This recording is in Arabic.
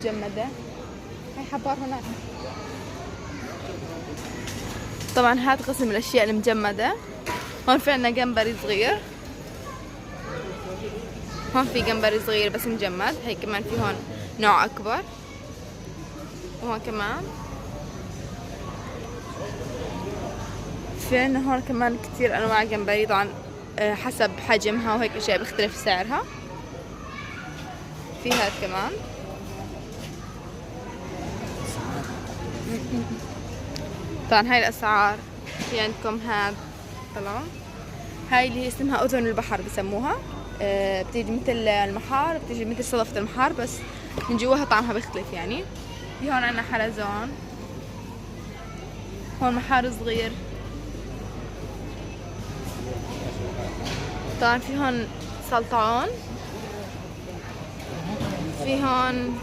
مجمدة. هاي حبار هناك. طبعا هاد قسم الأشياء المجمدة. هون في عنا جمبري صغير. هون في جمبري صغير بس مجمد. هي كمان في هون نوع أكبر. وهون كمان في عنا هون كمان كتير أنواع جمبري، طبعا حسب حجمها وهيك أشياء بيختلف سعرها. في هاد كمان. طبعا هاي الأسعار. في عندكم هاد طبعا هاي اللي هي اسمها أذن البحر بسموها. بتيجي مثل المحار، بتيجي مثل صدفة المحار بس من جواها طعمها بيختلف يعني. في هون عنا حلزون. هون محار صغير. طبعا في هون سلطعون. في هون